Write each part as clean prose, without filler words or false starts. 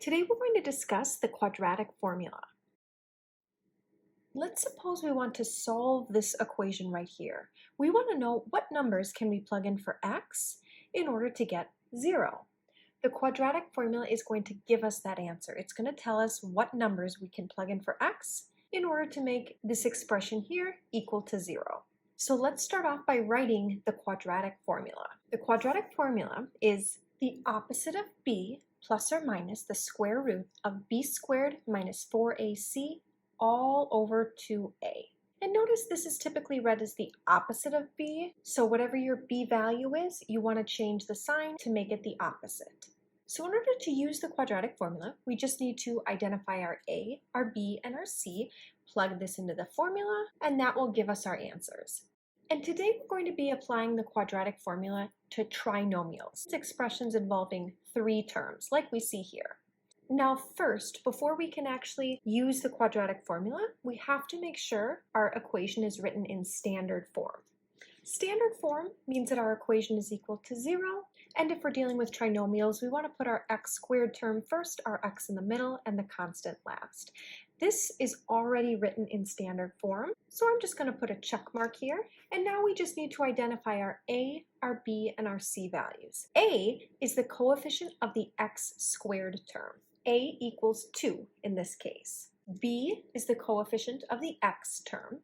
Today we're going to discuss the quadratic formula. Let's suppose we want to solve this equation right here. We want to know what numbers can we plug in for x in order to get 0. The quadratic formula is going to give us that answer. It's going to tell us what numbers we can plug in for x in order to make this expression here equal to 0. So let's start off by writing the quadratic formula. The quadratic formula is the opposite of b plus or minus the square root of b squared minus 4ac all over 2a. And notice this is typically read as the opposite of b, so whatever your b value is, you want to change the sign to make it the opposite. So in order to use the quadratic formula, we just need to identify our a, our b, and our c, plug this into the formula, and that will give us our answers. And today we're going to be applying the quadratic formula to trinomials. It's expressions involving 3 terms, like we see here. Now first, before we can actually use the quadratic formula, we have to make sure our equation is written in standard form. Standard form means that our equation is equal to 0, and if we're dealing with trinomials, we want to put our x squared term first, our x in the middle, and the constant last. This is already written in standard form, so I'm just going to put a check mark here, and now we just need to identify our a, our b, and our c values. A is the coefficient of the x squared term. A equals 2 in this case. B is the coefficient of the x term.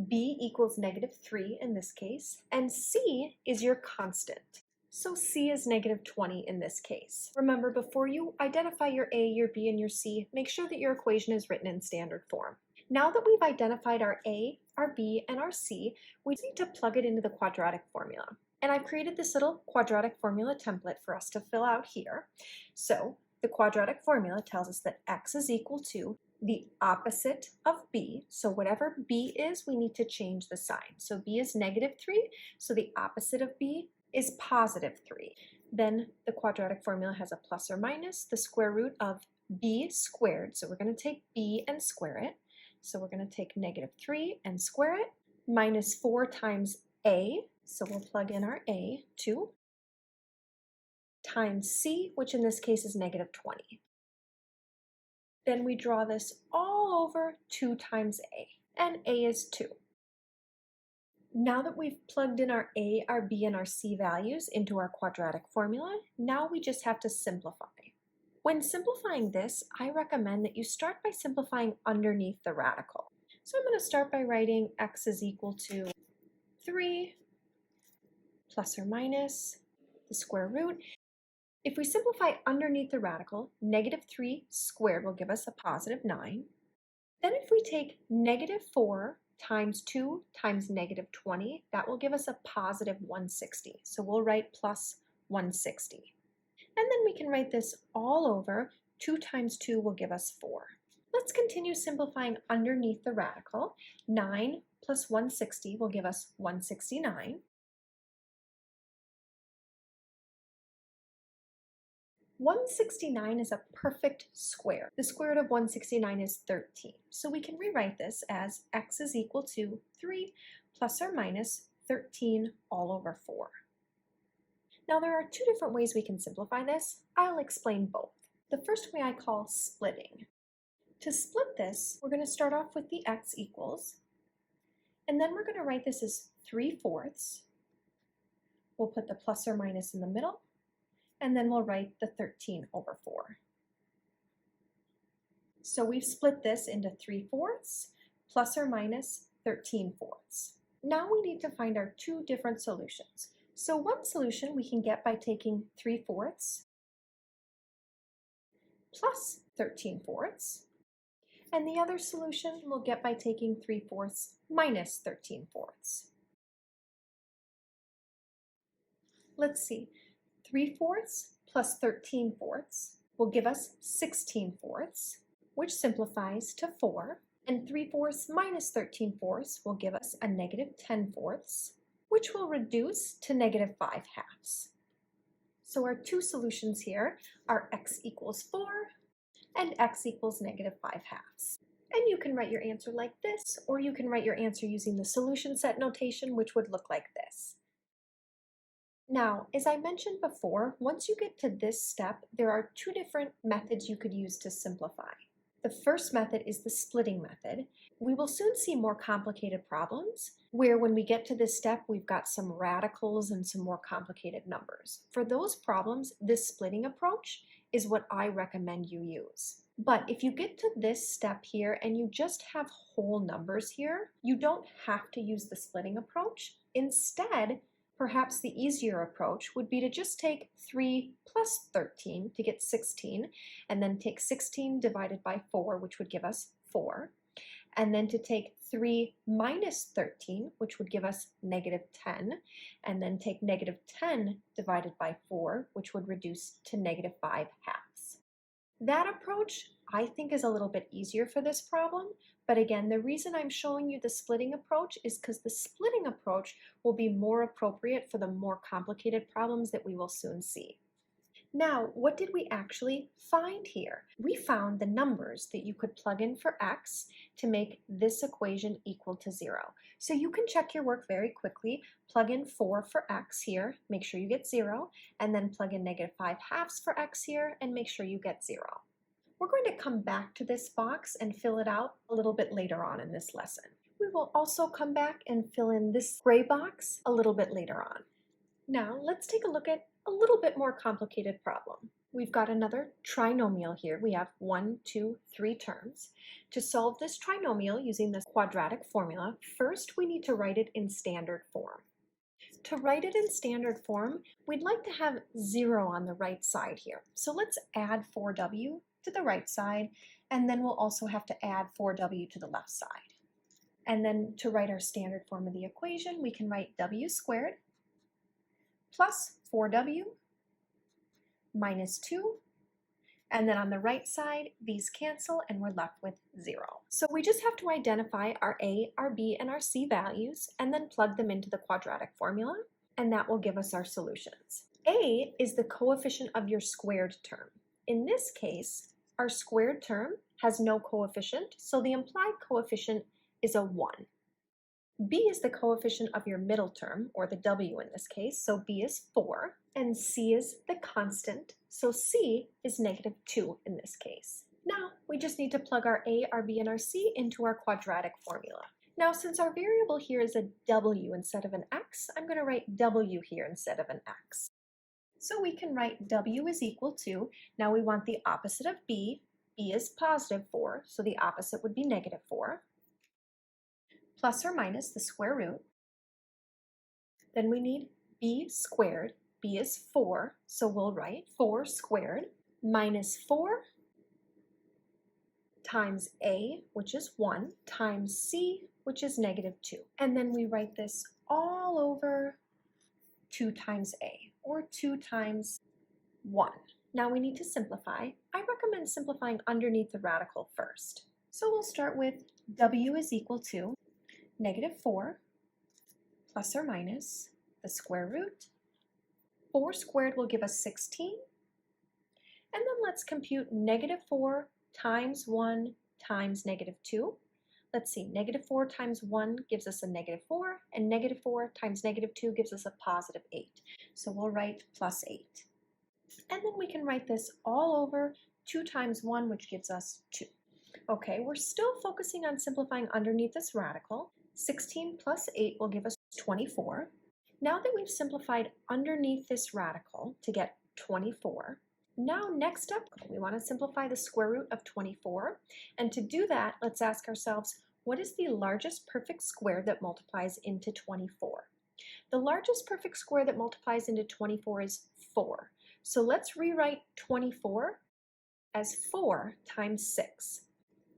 B equals -3 in this case, and C is your constant. So C is -20 in this case. Remember, before you identify your A, your B, and your C, make sure that your equation is written in standard form. Now that we've identified our A, our B, and our C, we need to plug it into the quadratic formula. And I've created this little quadratic formula template for us to fill out here. So the quadratic formula tells us that x is equal to the opposite of b. So whatever b is, we need to change the sign. So b is -3, so the opposite of b is +3. Then the quadratic formula has a plus or minus the square root of b squared. So we're going to take b and square it. So we're going to take -3 and square it, minus 4 times a. So we'll plug in our a, 2, times c, which in this case is -20. Then we draw this all over 2 times a, and a is 2. Now that we've plugged in our a, our b, and our c values into our quadratic formula, now we just have to simplify. When simplifying this, I recommend that you start by simplifying underneath the radical. So I'm going to start by writing x is equal to 3 plus or minus the square root. If we simplify underneath the radical, -3 squared will give us a +9. Then if we take -4 times 2 times -20, that will give us a +160. So we'll write plus 160. And then we can write this all over. 2 times 2 will give us 4. Let's continue simplifying underneath the radical. 9 plus 160 will give us 169. 169 is a perfect square. The square root of 169 is 13. So we can rewrite this as x is equal to 3 plus or minus 13 all over 4. Now there are 2 different ways we can simplify this. I'll explain both. The first way I call splitting. To split this, we're going to start off with the x equals, and then we're going to write this as 3/4. We'll put the plus or minus in the middle, and then we'll write the 13 over 4. So we've split this into 3/4 plus or minus 13/4. Now we need to find our 2 different solutions. So one solution we can get by taking 3/4 plus 13/4, and the other solution we'll get by taking 3/4 minus 13/4. Let's see. 3/4 plus 13/4 will give us 16/4, which simplifies to 4, and 3/4 minus 13/4 will give us a -10/4, which will reduce to -5/2. So our 2 solutions here are x equals 4 and x equals -5/2. And you can write your answer like this, or you can write your answer using the solution set notation, which would look like this. Now, as I mentioned before, once you get to this step, there are two different methods you could use to simplify. The first method is the splitting method. We will soon see more complicated problems where when we get to this step, we've got some radicals and some more complicated numbers. For those problems, this splitting approach is what I recommend you use. But if you get to this step here and you just have whole numbers here, you don't have to use the splitting approach. Instead, perhaps the easier approach would be to just take 3 plus 13 to get 16, and then take 16 divided by 4, which would give us 4, and then to take 3 minus 13, which would give us negative 10, and then take negative 10 divided by 4, which would reduce to negative 5 halves. That approach, I think, is a little bit easier for this problem, but again, the reason I'm showing you the splitting approach is because the splitting approach will be more appropriate for the more complicated problems that we will soon see. Now, what did we actually find here? We found the numbers that you could plug in for x to make this equation equal to 0. So you can check your work very quickly. Plug in 4 for x here, make sure you get 0, and then plug in negative 5 halves for x here and make sure you get 0. We're going to come back to this box and fill it out a little bit later on in this lesson. We will also come back and fill in this gray box a little bit later on. Now let's take a look at a little bit more complicated problem. We've got another trinomial here. We have 1, 2, 3 terms. To solve this trinomial using this quadratic formula, first we need to write it in standard form. To write it in standard form, we'd like to have 0 on the right side here. So let's add 4w to the right side, and then we'll also have to add 4w to the left side. And then to write our standard form of the equation, we can write w squared plus 4w minus 2, and then on the right side, these cancel and we're left with 0. So we just have to identify our a, our b, and our c values and then plug them into the quadratic formula, and that will give us our solutions. A is the coefficient of your squared term. In this case, our squared term has no coefficient, so the implied coefficient is a 1. B is the coefficient of your middle term, or the w in this case, so b is 4, and c is the constant, so c is negative 2 in this case. Now, we just need to plug our a, our b, and our c into our quadratic formula. Now, since our variable here is a w instead of an x, I'm going to write w here instead of an x. So we can write w is equal to, now we want the opposite of b is positive 4, so the opposite would be negative 4, plus or minus the square root. Then we need b squared. B is 4, so we'll write 4 squared minus 4 times a, which is 1, times c, which is negative 2. And then we write this all over 2 times a, or 2 times 1. Now we need to simplify. I recommend simplifying underneath the radical first. So we'll start with w is equal to negative 4 plus or minus the square root. 4 squared will give us 16. And then let's compute negative 4 times 1 times negative 2. Let's see, negative 4 times 1 gives us a negative 4, and negative 4 times negative 2 gives us a positive 8. So we'll write plus 8. And then we can write this all over 2 times 1, which gives us 2. Okay, we're still focusing on simplifying underneath this radical. 16 plus 8 will give us 24. Now that we've simplified underneath this radical to get 24, now next up, we want to simplify the square root of 24. And to do that, let's ask ourselves, what is the largest perfect square that multiplies into 24? The largest perfect square that multiplies into 24 is 4. So let's rewrite 24 as 4 times 6.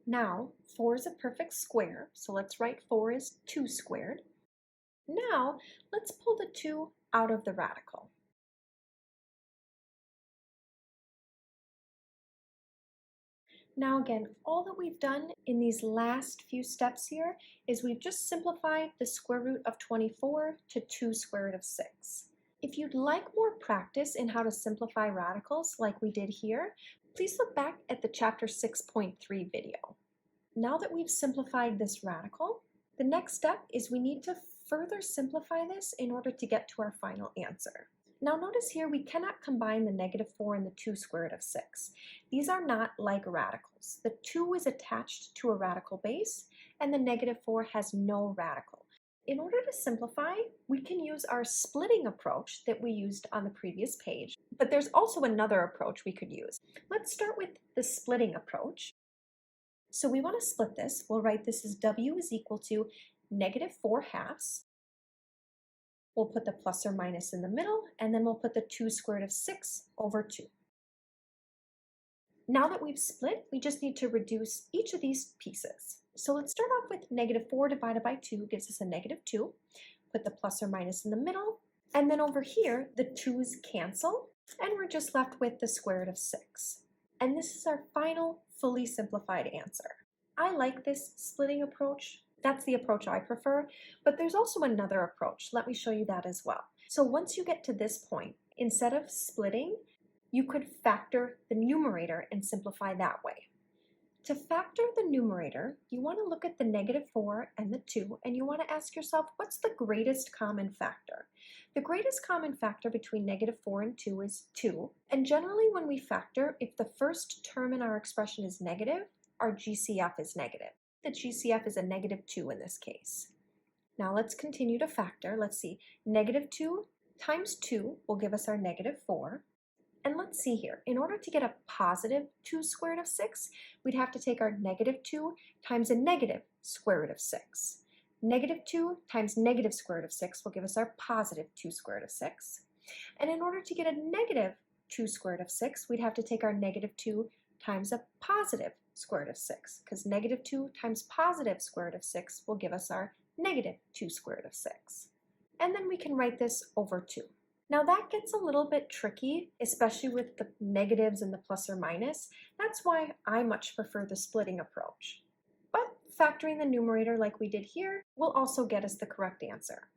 Now, 4 is a perfect square, so let's write 4 as 2 squared. Now, let's pull the 2 out of the radical. Now again, all that we've done in these last few steps here is we've just simplified the square root of 24 to 2 square root of 6. If you'd like more practice in how to simplify radicals like we did here, please look back at the chapter 6.3 video. Now that we've simplified this radical, the next step is we need to further simplify this in order to get to our final answer. Now notice here we cannot combine the -4 and the 2 square root of 6. These are not like radicals. The 2 is attached to a radical base and the -4 has no radical. In order to simplify, we can use our splitting approach that we used on the previous page, but there's also another approach we could use. Let's start with the splitting approach. So we want to split this. We'll write this as W is equal to -4/2. We'll put the plus or minus in the middle, and then we'll put the 2 square root of 6 over 2. Now that we've split, we just need to reduce each of these pieces. So let's start off with -4 divided by 2 gives us a -2. Put the plus or minus in the middle, and then over here, the 2's cancel, and we're just left with the square root of 6. And this is our final fully simplified answer. I like this splitting approach. That's the approach I prefer, but there's also another approach. Let me show you that as well. So once you get to this point, instead of splitting, you could factor the numerator and simplify that way. To factor the numerator, you want to look at the -4 and the 2, and you want to ask yourself, what's the greatest common factor? The greatest common factor between -4 and 2 is 2, and generally when we factor, if the first term in our expression is negative, our GCF is negative. The GCF is a -2 in this case. Now let's continue to factor. Let's see, -2 times 2 will give us our -4. And let's see here, in order to get a positive 2 square root of 6, we'd have to take our -2 times a negative square root of 6. -2 times negative square root of 6 will give us our positive 2 square root of 6. And in order to get a negative 2 square root of 6, we'd have to take our -2 times a positive square root of 6, because -2 times positive square root of 6 will give us our -2 square root of 6. And then we can write this over 2. Now that gets a little bit tricky, especially with the negatives and the plus or minus. That's why I much prefer the splitting approach. But factoring the numerator like we did here will also get us the correct answer.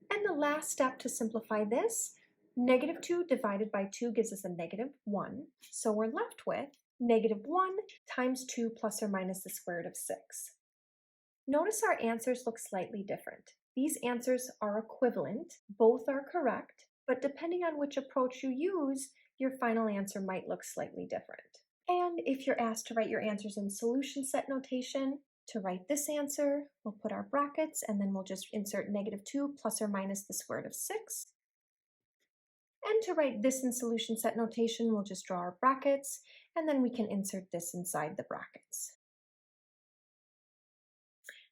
And the last step to simplify this, -2 divided by 2 gives us a -1. So we're left with -1 times 2 plus or minus the square root of 6. Notice our answers look slightly different. These answers are equivalent, both are correct, but depending on which approach you use, your final answer might look slightly different. And if you're asked to write your answers in solution set notation, to write this answer, we'll put our brackets and then we'll just insert -2 plus or minus the square root of 6. And to write this in solution set notation, we'll just draw our brackets and then we can insert this inside the brackets.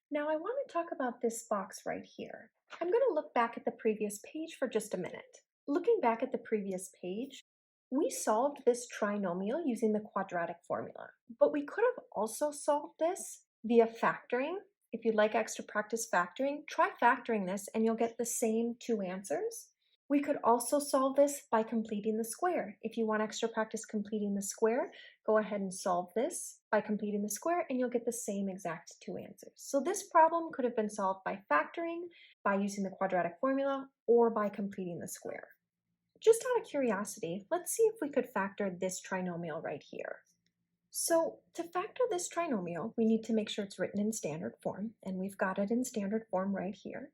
Now I want to talk about this box right here. I'm going to look back at the previous page for just a minute. Looking back at the previous page, we solved this trinomial using the quadratic formula, but we could have also solved this via factoring. If you'd like extra practice factoring, try factoring this and you'll get the same 2 answers. We could also solve this by completing the square. If you want extra practice completing the square, go ahead and solve this by completing the square and you'll get the same exact 2 answers. So this problem could have been solved by factoring, by using the quadratic formula, or by completing the square. Just out of curiosity, let's see if we could factor this trinomial right here. So to factor this trinomial, we need to make sure it's written in standard form, and we've got it in standard form right here.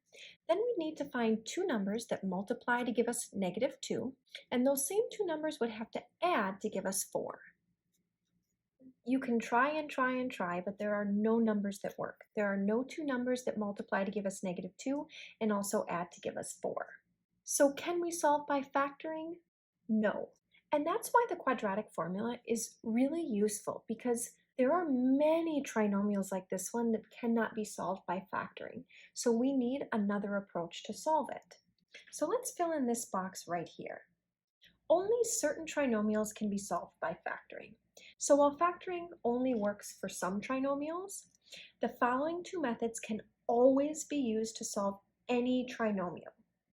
Then we need to find 2 numbers that multiply to give us -2, and those same 2 numbers would have to add to give us 4. You can try and try and try, but there are no numbers that work. There are no 2 numbers that multiply to give us -2 and also add to give us 4. So can we solve by factoring? No. And that's why the quadratic formula is really useful, because there are many trinomials like this one that cannot be solved by factoring. So we need another approach to solve it. So let's fill in this box right here. Only certain trinomials can be solved by factoring. So while factoring only works for some trinomials, the following 2 methods can always be used to solve any trinomial.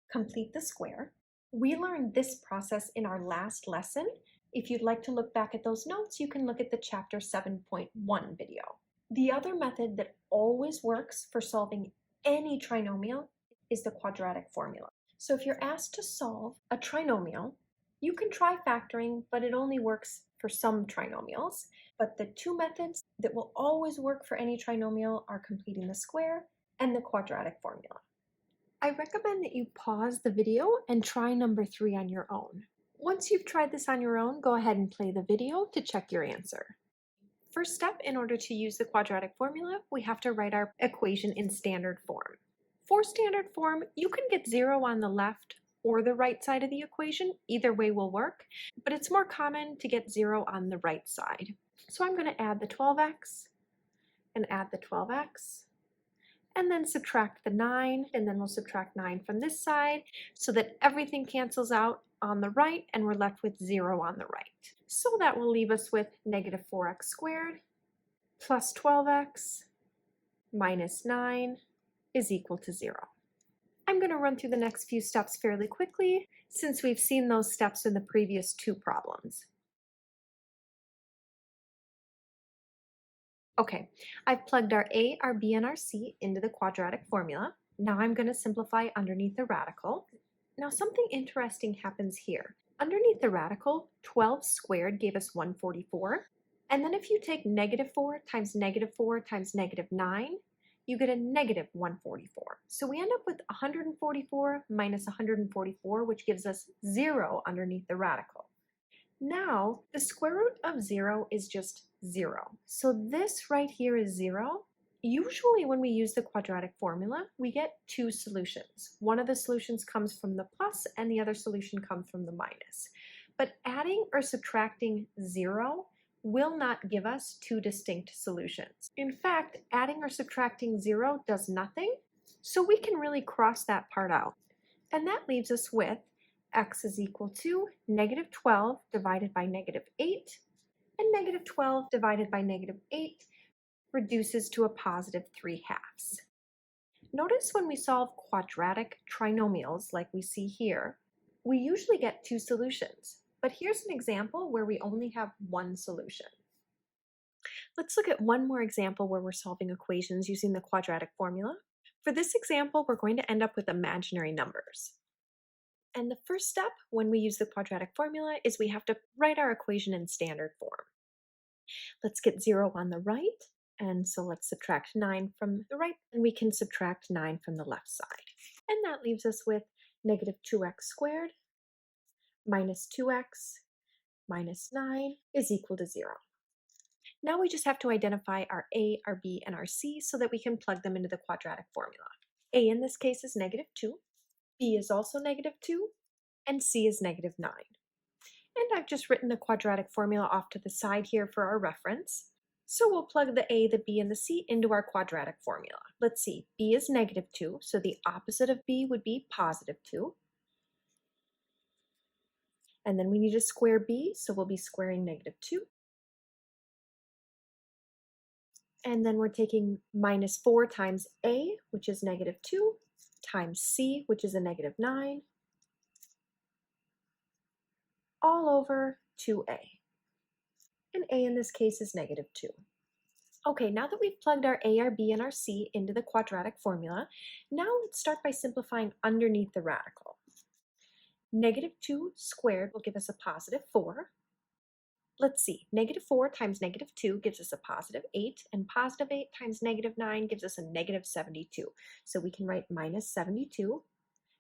Complete the square. We learned this process in our last lesson. If you'd like to look back at those notes, you can look at the chapter 7.1 video. The other method that always works for solving any trinomial is the quadratic formula. So if you're asked to solve a trinomial, you can try factoring, but it only works for some trinomials. But the 2 methods that will always work for any trinomial are completing the square and the quadratic formula. I recommend that you pause the video and try number 3 on your own. Once you've tried this on your own, go ahead and play the video to check your answer. First step, in order to use the quadratic formula, we have to write our equation in standard form. For standard form, you can get 0 on the left or the right side of the equation. Either way will work, but it's more common to get 0 on the right side. So I'm going to add the 12x and add the 12x, and then subtract the 9, and then we'll subtract 9 from this side so that everything cancels out on the right and we're left with 0 on the right. So that will leave us with negative 4x squared plus 12x minus 9 is equal to 0. I'm going to run through the next few steps fairly quickly since we've seen those steps in the previous 2 problems. Okay, I've plugged our a, our b, and our c into the quadratic formula. Now I'm going to simplify underneath the radical. Now something interesting happens here. Underneath the radical, 12 squared gave us 144. And then if you take negative 4 times negative 4 times negative 9, you get a negative 144. So we end up with 144 minus 144, which gives us 0 underneath the radical. Now, the square root of 0 is just 0. So this right here is 0. Usually when we use the quadratic formula, we get 2 solutions. One of the solutions comes from the plus and the other solution comes from the minus. But adding or subtracting 0 will not give us 2 distinct solutions. In fact, adding or subtracting 0 does nothing, so we can really cross that part out. And that leaves us with x is equal to negative 12 divided by negative 8, and negative 12 divided by negative 8 reduces to a positive 3/2. Notice when we solve quadratic trinomials like we see here, we usually get 2 solutions, but here's an example where we only have 1 solution. Let's look at one more example where we're solving equations using the quadratic formula. For this example, we're going to end up with imaginary numbers. And the first step when we use the quadratic formula is we have to write our equation in standard form. Let's get 0 on the right, and so let's subtract 9 from the right, and we can subtract 9 from the left side. And that leaves us with negative 2x squared minus 2x minus 9 is equal to 0. Now we just have to identify our a, our b, and our c so that we can plug them into the quadratic formula. A in this case is negative 2. B is also negative 2, and C is negative 9. And I've just written the quadratic formula off to the side here for our reference. So we'll plug the A, the B, and the C into our quadratic formula. Let's see, B is negative 2, so the opposite of B would be positive 2. And then we need to square B, so we'll be squaring negative 2. And then we're taking minus 4 times A, which is negative 2, times C, which is a negative 9, all over 2A. And A in this case is negative 2. Okay, now that we've plugged our A, our B, and our C into the quadratic formula, now let's start by simplifying underneath the radical. Negative 2 squared will give us a positive 4. Let's see, negative 4 times negative 2 gives us a positive 8, and positive 8 times negative 9 gives us a negative 72. So we can write minus 72,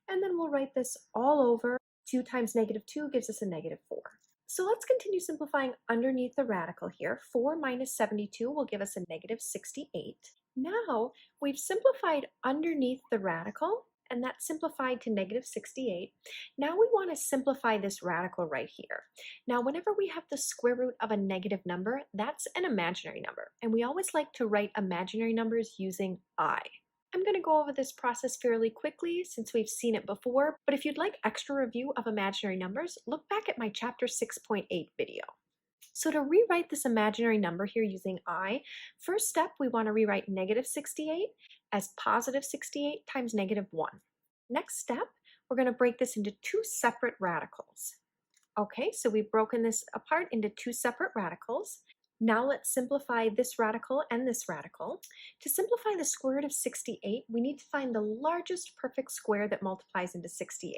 and then we'll write this all over. 2 times negative 2 gives us a negative 4. So let's continue simplifying underneath the radical here. 4 minus 72 will give us a negative 68. Now we've simplified underneath the radical, and that's simplified to negative 68. Now we want to simplify this radical right here. Now whenever we have the square root of a negative number, that's an imaginary number, and we always like to write imaginary numbers using I. I'm going to go over this process fairly quickly since we've seen it before, but if you'd like extra review of imaginary numbers, look back at my chapter 6.8 video. So to rewrite this imaginary number here using I, first step we want to rewrite negative 68 as positive 68 times negative 1. Next step, we're going to break this into 2 separate radicals. Okay, so we've broken this apart into 2 separate radicals. Now let's simplify this radical and this radical. To simplify the square root of 68, we need to find the largest perfect square that multiplies into 68,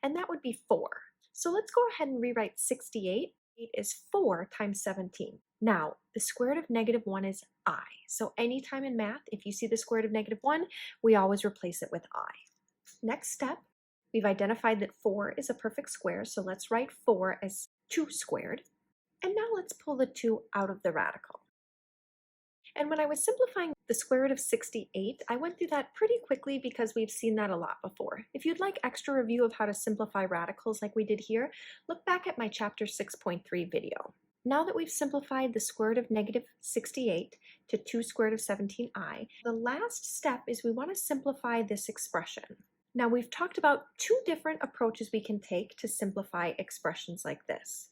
and that would be 4. So let's go ahead and rewrite 68. 8 is 4 times 17. Now, the square root of negative 1 is I. So anytime in math, if you see the square root of negative 1, we always replace it with I. Next step, we've identified that 4 is a perfect square, so let's write 4 as 2 squared. And now let's pull the 2 out of the radical. And when I was simplifying the square root of 68, I went through that pretty quickly because we've seen that a lot before. If you'd like extra review of how to simplify radicals like we did here, look back at my chapter 6.3 video. Now that we've simplified the square root of negative 68 to 2 square root of 17i, the last step is we want to simplify this expression. Now we've talked about two different approaches we can take to simplify expressions like this.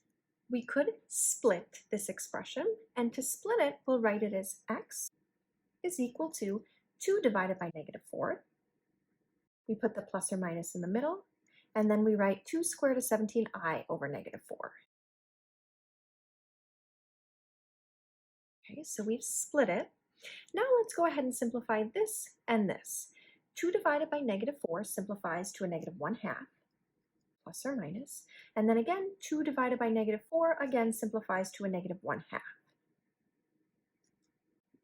We could split this expression, and to split it, we'll write it as x is equal to 2 divided by negative 4. We put the plus or minus in the middle, and then we write 2 square root of 17i over negative 4. Okay, so we've split it. Now let's go ahead and simplify this and this. 2 divided by negative 4 simplifies to a negative 1/2. Plus or minus, and then again 2 divided by negative 4 again simplifies to a negative 1/2.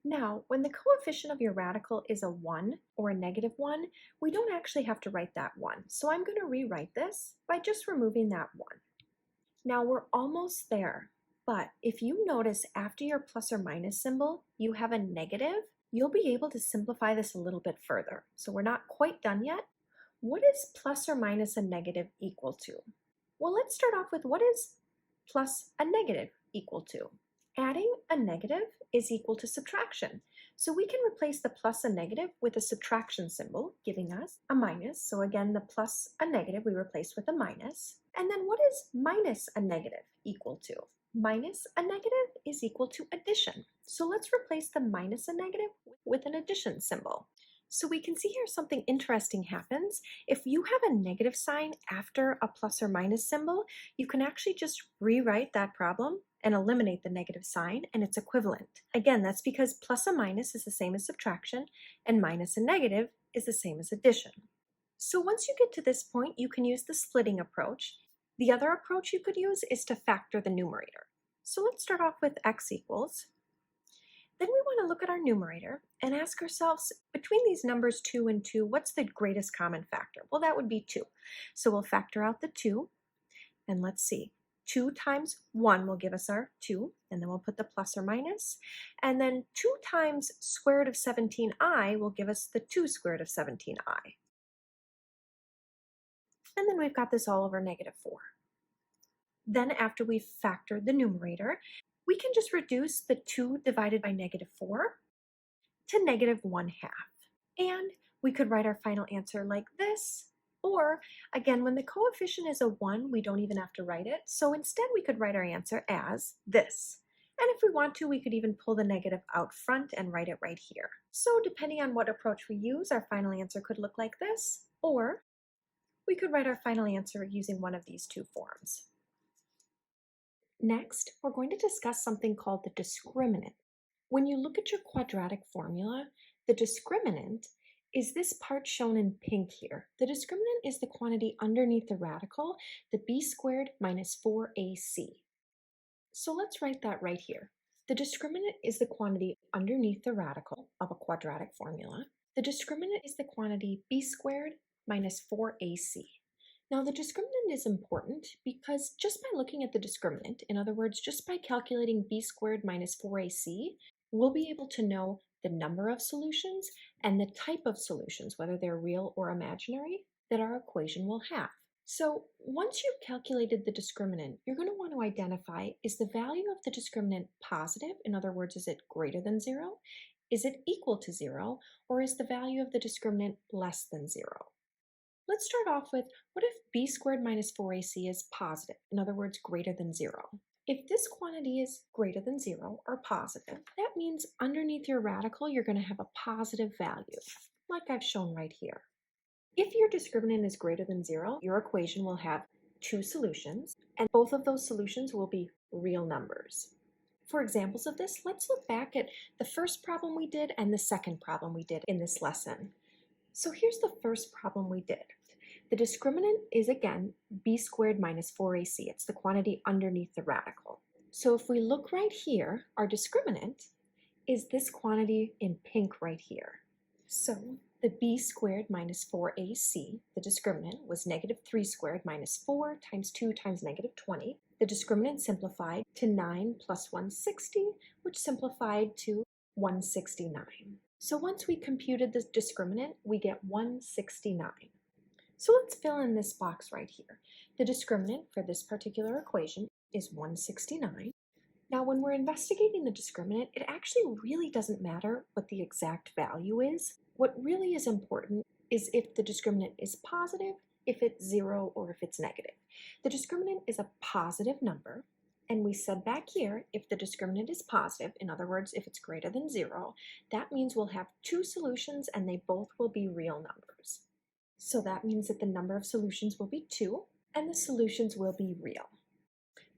Now, when the coefficient of your radical is a 1 or a negative 1, we don't actually have to write that 1. So I'm going to rewrite this by just removing that 1. Now we're almost there, but if you notice after your plus or minus symbol, you have a negative, you'll be able to simplify this a little bit further. So we're not quite done yet. What is plus or minus a negative equal to? Well, let's start off with what is plus a negative equal to? Adding a negative is equal to subtraction. So we can replace the plus and negative with a subtraction symbol, giving us a minus. So again, the plus a negative we replace with a minus. And then what is minus a negative equal to? Minus a negative is equal to addition. So let's replace the minus a negative with an addition symbol. So we can see here something interesting happens. If you have a negative sign after a plus or minus symbol, you can actually just rewrite that problem and eliminate the negative sign, and it's equivalent. Again, that's because plus and minus is the same as subtraction, and minus and negative is the same as addition. So once you get to this point, you can use the splitting approach. The other approach you could use is to factor the numerator. So let's start off with x equals. Then we want to look at our numerator and ask ourselves, between these numbers 2 and 2, what's the greatest common factor? Well, that would be 2. So we'll factor out the 2, and let's see. 2 times 1 will give us our 2, and then we'll put the plus or minus. And then 2 times square root of 17i will give us the 2 square root of 17i. And then we've got this all over negative 4. Then after we've factored the numerator, we can just reduce the 2 divided by negative 4 to negative 1/2. And we could write our final answer like this, or again, when the coefficient is a 1, we don't even have to write it. So instead we could write our answer as this. And if we want to, we could even pull the negative out front and write it right here. So depending on what approach we use, our final answer could look like this, or we could write our final answer using one of these two forms. Next, we're going to discuss something called the discriminant. When you look at your quadratic formula, the discriminant is this part shown in pink here. The discriminant is the quantity underneath the radical, the b squared minus 4ac. So let's write that right here. The discriminant is the quantity underneath the radical of a quadratic formula. The discriminant is the quantity b squared minus 4ac. Now the discriminant is important because just by looking at the discriminant, in other words, just by calculating b squared minus 4ac, we'll be able to know the number of solutions and the type of solutions, whether they're real or imaginary, that our equation will have. So once you've calculated the discriminant, you're going to want to identify, is the value of the discriminant positive? In other words, is it greater than 0? Is it equal to 0? Or is the value of the discriminant less than 0? Let's start off with, what if b squared minus 4ac is positive? In other words, greater than 0. If this quantity is greater than 0 or positive, that means underneath your radical, you're going to have a positive value, like I've shown right here. If your discriminant is greater than 0, your equation will have two solutions, and both of those solutions will be real numbers. For examples of this, let's look back at the first problem we did and the second problem we did in this lesson. So here's the first problem we did. The discriminant is, again, b squared minus 4ac. It's the quantity underneath the radical. So if we look right here, our discriminant is this quantity in pink right here. So The b squared minus 4ac, the discriminant, was negative 3 squared minus 4 times 2 times negative 20. The discriminant simplified to 9 plus 160, which simplified to 169. So once we computed the discriminant, we get 169. So let's fill in this box right here. The discriminant for this particular equation is 169. Now, when we're investigating the discriminant, it actually really doesn't matter what the exact value is. What really is important is if the discriminant is positive, if it's 0, or if it's negative. The discriminant is a positive number, and we said back here, if the discriminant is positive, in other words, if it's greater than 0, that means we'll have two solutions and they both will be real numbers. So that means that the number of solutions will be 2, and the solutions will be real.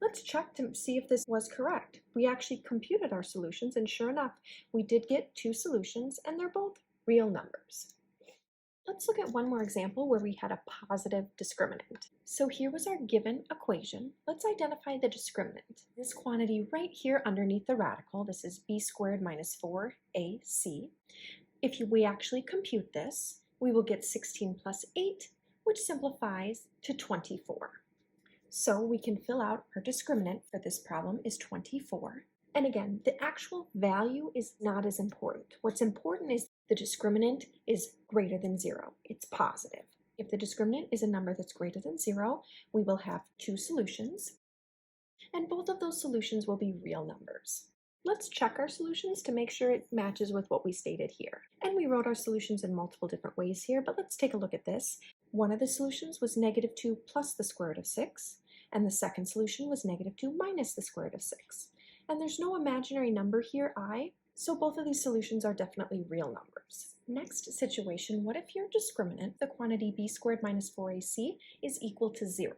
Let's check to see if this was correct. We actually computed our solutions, and sure enough, we did get 2 solutions, and they're both real numbers. Let's look at one more example where we had a positive discriminant. So here was our given equation. Let's identify the discriminant. This quantity right here underneath the radical, this is b squared minus 4ac. If we actually compute this, we will get 16 plus 8, which simplifies to 24. So we can fill out our discriminant for this problem is 24. And again, the actual value is not as important. What's important is the discriminant is greater than 0. It's positive. If the discriminant is a number that's greater than 0, we will have 2 solutions, and both of those solutions will be real numbers. Let's check our solutions to make sure it matches with what we stated here. And we wrote our solutions in multiple different ways here, but let's take a look at this. One of the solutions was negative 2 plus the square root of 6, and the second solution was negative 2 minus the square root of 6. And there's no imaginary number here, I, so both of these solutions are definitely real numbers. Next situation, what if your discriminant, the quantity b squared minus 4ac, is equal to 0?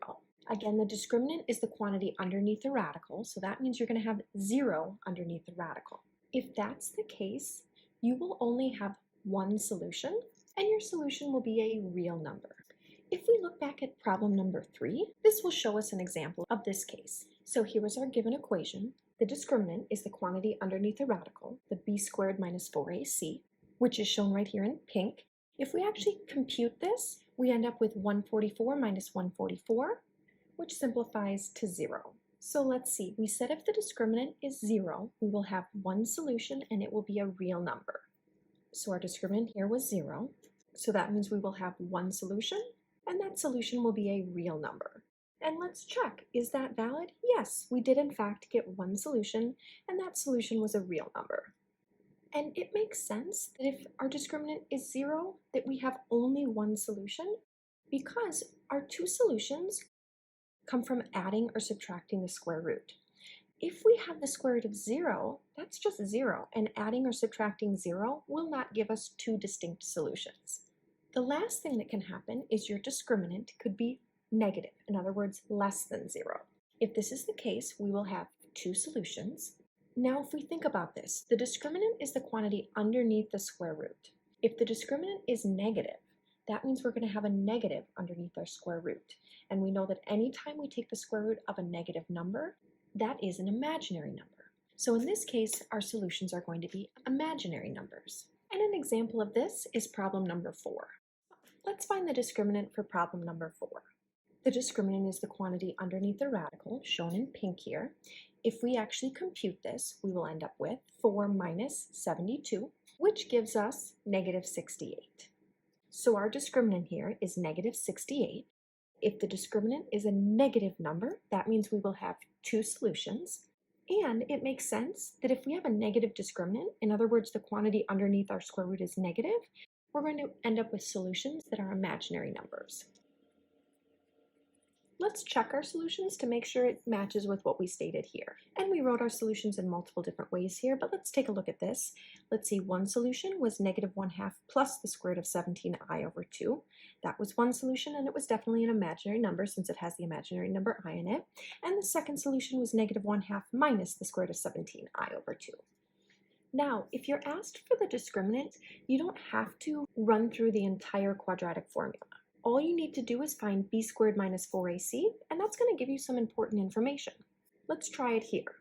Again, the discriminant is the quantity underneath the radical, so that means you're going to have 0 underneath the radical. If that's the case, you will only have one solution, and your solution will be a real number. If we look back at problem number 3, this will show us an example of this case. So here is our given equation. The discriminant is the quantity underneath the radical, the b squared minus 4ac, which is shown right here in pink. If we actually compute this, we end up with 144 minus 144, which simplifies to 0. So let's see, we said if the discriminant is 0, we will have one solution and it will be a real number. So our discriminant here was 0, so that means we will have one solution, and that solution will be a real number. And let's check, is that valid? Yes, we did in fact get one solution, and that solution was a real number. And it makes sense that if our discriminant is 0, that we have only one solution, because our two solutions come from adding or subtracting the square root. If we have the square root of 0, that's just 0, and adding or subtracting 0 will not give us two distinct solutions. The last thing that can happen is your discriminant could be negative, in other words, less than 0. If this is the case, we will have two solutions. Now, if we think about this, the discriminant is the quantity underneath the square root. If the discriminant is negative, that means we're going to have a negative underneath our square root. And we know that anytime we take the square root of a negative number, that is an imaginary number. So in this case, our solutions are going to be imaginary numbers. And an example of this is problem number 4. Let's find the discriminant for problem number 4. The discriminant is the quantity underneath the radical, shown in pink here. If we actually compute this, we will end up with 4 minus 72, which gives us negative 68. So our discriminant here is negative 68. If the discriminant is a negative number, that means we will have two solutions. And it makes sense that if we have a negative discriminant, in other words, the quantity underneath our square root is negative, we're going to end up with solutions that are imaginary numbers. Let's check our solutions to make sure it matches with what we stated here. And we wrote our solutions in multiple different ways here, but let's take a look at this. Let's see, one solution was negative 1/2 plus the square root of 17i over 2. That was one solution, and it was definitely an imaginary number since it has the imaginary number I in it. And the second solution was negative 1/2 minus the square root of 17i over 2. Now, if you're asked for the discriminant, you don't have to run through the entire quadratic formula. All you need to do is find b squared minus 4ac, and that's going to give you some important information. Let's try it here.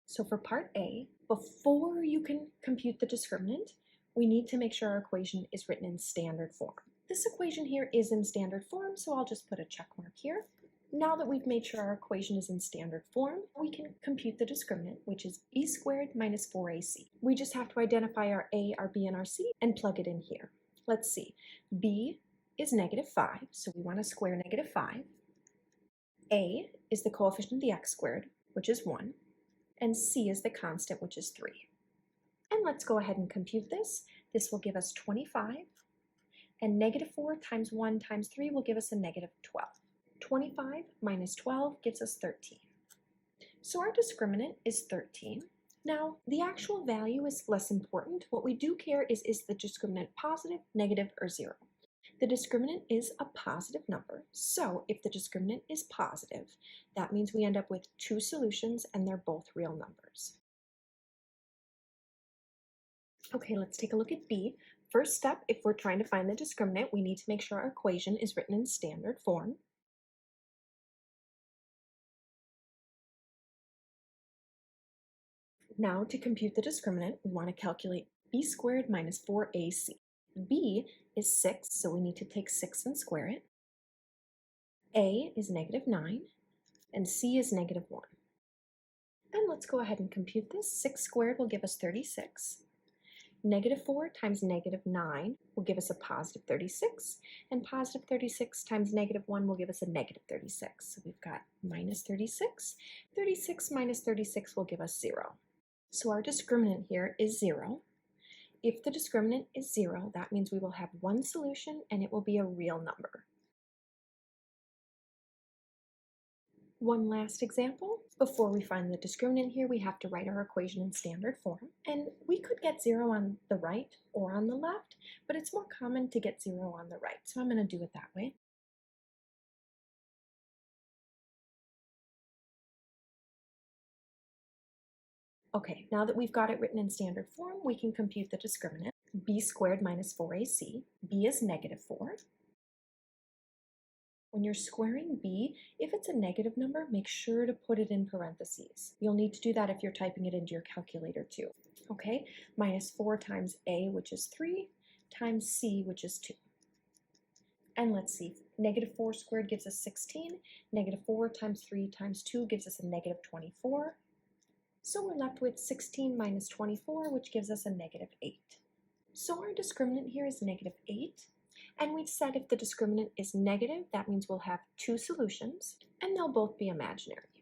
So for part A, before you can compute the discriminant, we need to make sure our equation is written in standard form. This equation here is in standard form, so I'll just put a check mark here. Now that we've made sure our equation is in standard form, we can compute the discriminant, which is b squared minus 4ac. We just have to identify our a, our b, and our c and plug it in here. Let's see. B is -5, so we want to square -5. A is the coefficient of the x squared, which is 1, and c is the constant, which is 3. And let's go ahead and compute this. This will give us 25, and -4 times 1 times 3 will give us a -12. 25 minus 12 gives us 13. So our discriminant is 13. Now, the actual value is less important. What we do care is the discriminant positive, negative, or 0? The discriminant is a positive number, so if the discriminant is positive, that means we end up with 2 solutions and they're both real numbers. Okay, let's take a look at B. First step, if we're trying to find the discriminant, we need to make sure our equation is written in standard form. Now, to compute the discriminant, we want to calculate b squared minus 4ac. b is 6, so we need to take 6 and square it. A is -9, and c is -1. And let's go ahead and compute this. 6 squared will give us 36. -4 times -9 will give us a positive 36, and positive 36 times -1 will give us a -36. So we've got minus 36. 36 minus 36 will give us 0. So our discriminant here is 0. If the discriminant is 0, that means we will have one solution and it will be a real number. One last example. Before we find the discriminant here, we have to write our equation in standard form. And we could get 0 on the right or on the left, but it's more common to get 0 on the right, so I'm going to do it that way. Okay, now that we've got it written in standard form, we can compute the discriminant. b squared minus 4ac. b is -4. When you're squaring b, if it's a negative number, make sure to put it in parentheses. You'll need to do that if you're typing it into your calculator too. Okay, -4 times a, which is 3, times c, which is 2. And let's see, -4 squared gives us 16, -4 times 3 times 2 gives us a -24. So we're left with 16 minus 24, which gives us a -8. So our discriminant here is -8. And we've said if the discriminant is negative, that means we'll have 2 solutions, and they'll both be imaginary.